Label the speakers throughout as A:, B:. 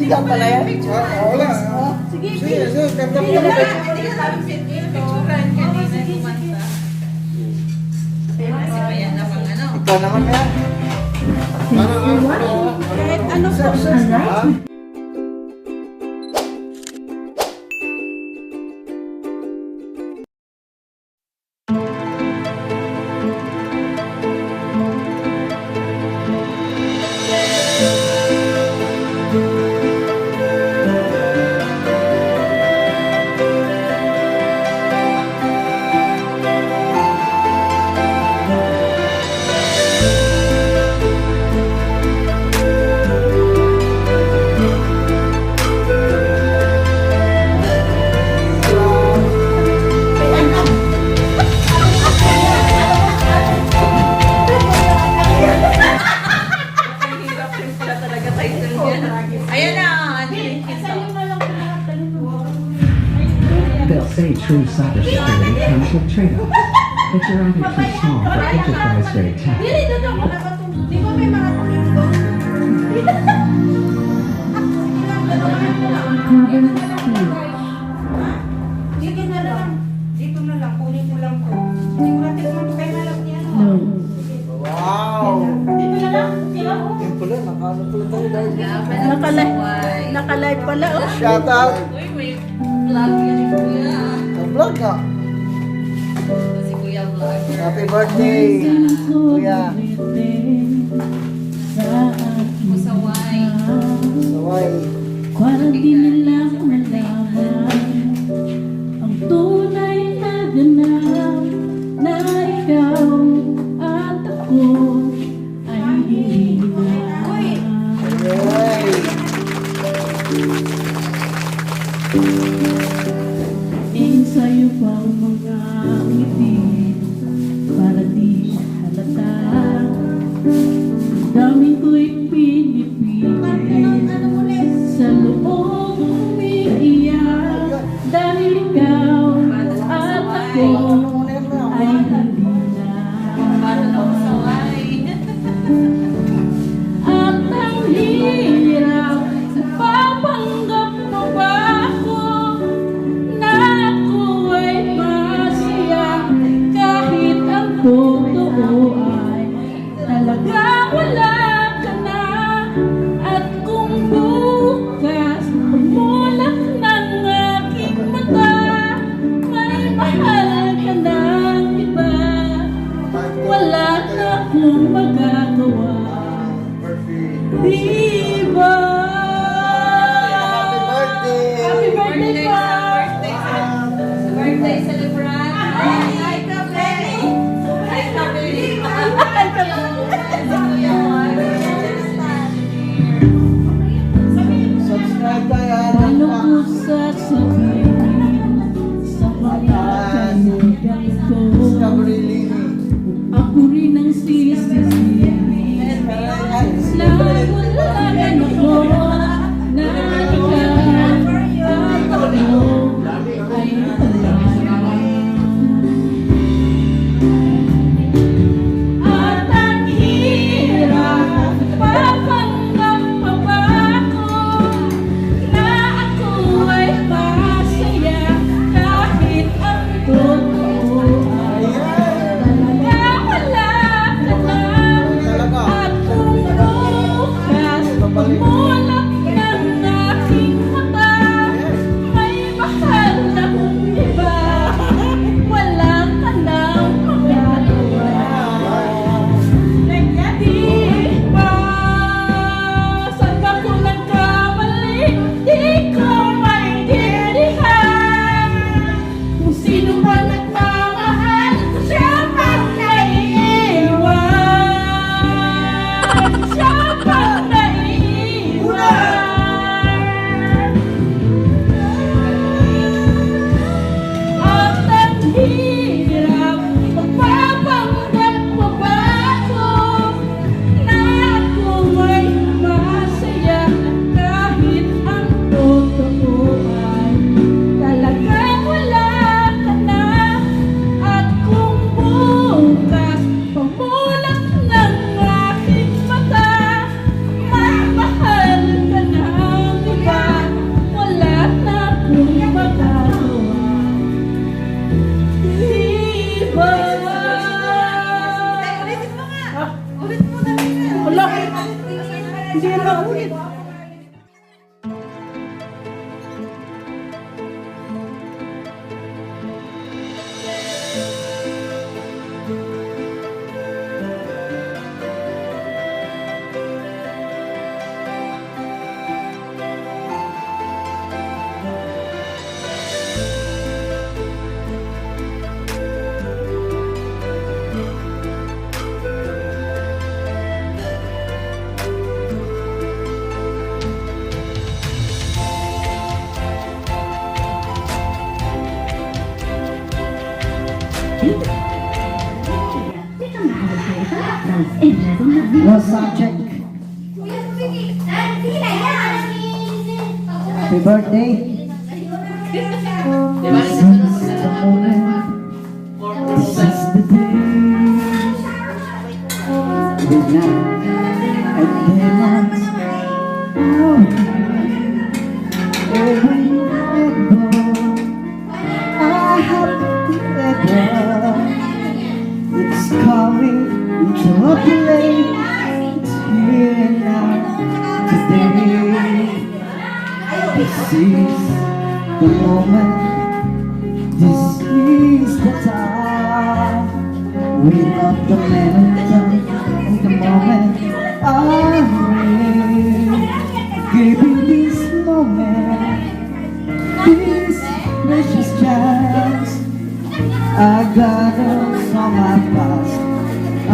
A: Ikaw pala yan?
B: Wala.
C: Sige,
B: Sige, ganda mo.
C: Hindi ka sabi picturean kanina kumanta. Kasi pa yan namang ano.
A: Ikaw naman yan.
C: Kahit ano po.
A: Ha?
C: Hirap rin pala talaga title niya. Ayan na, ano yung kinsa.
D: They'll say true cybersecurity comes with trade-offs, but you're either too small for enterprise-grade tech.
C: Di ba may mga tuloy doon? Dito na lang. Dito na lang. Kunin ko lang po. Hindi ko natin kung kaya na lang niya.
A: Wow!
C: Dito na lang. Sila oh.
A: Yung pala, nakano pala tayo dahil.
C: Nakalive pala oh.
A: Shout out!
C: Uy, may vlog yan si Kuya.
A: Vlog ka!
C: Si Kuya vlogger.
A: Happy birthday! Kuya!
C: Musaway.
A: Saway!
E: Para di nila malaman ang tunay na ganap na ikaw at ako ay hindi na.
A: Yay!
E: Sa'yo pang mga ngiti para di halata. Daming ko'y pinipilit sa loob umiiyak dahil ikaw at ako ay hindi na.
C: Para lang musaway.
E: At ang hirap, papanggap mo ba ako na ako ay masaya
A: Lost subject. Happy birthday. This is the moment. This is the day. Good night and demons. Oh, I have ever. It's coming into a place. It's here now today. This is the moment. This is the time. We love the momentum and the moment. I'm giving this moment, this precious chance. I got us on my past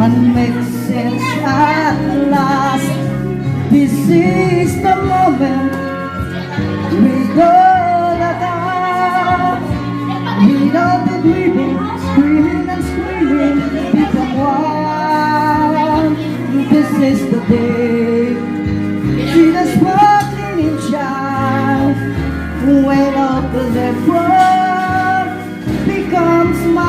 A: and make sense at last. This is the moment. With all the time, with all the grieving, screaming and screaming, become one. This is the day. Jesus walking in shine. When all the left world becomes mine.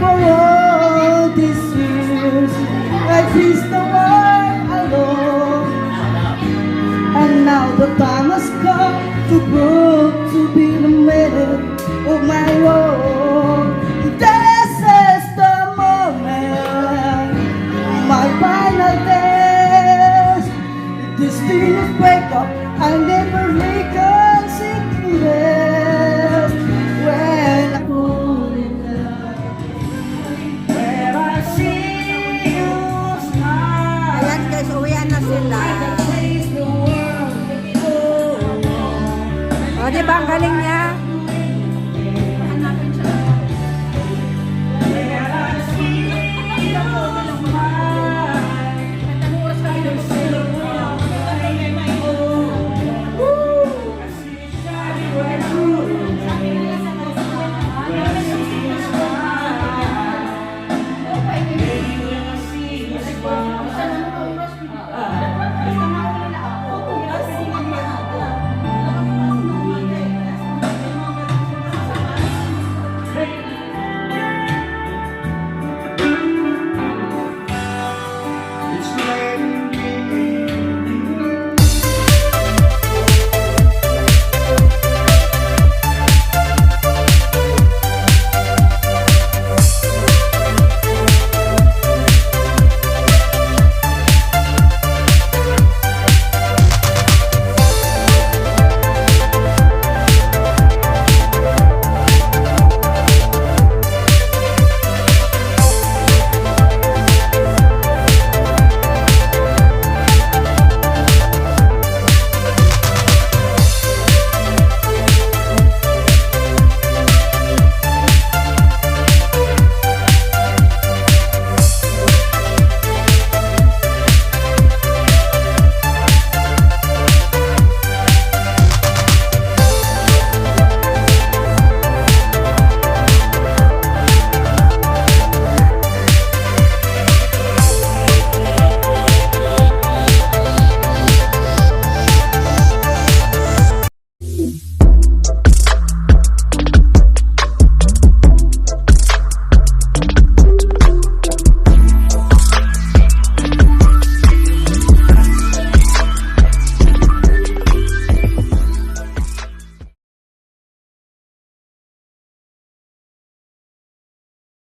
A: For all these years, I faced the world alone. And now the time has come to prove to be the man of my world. This is the moment, my final test. This thing is break up, I never reconsider. When I fall in love, where I see you smile.
B: Ayan guys, uwian na sila. O, di ba ang galing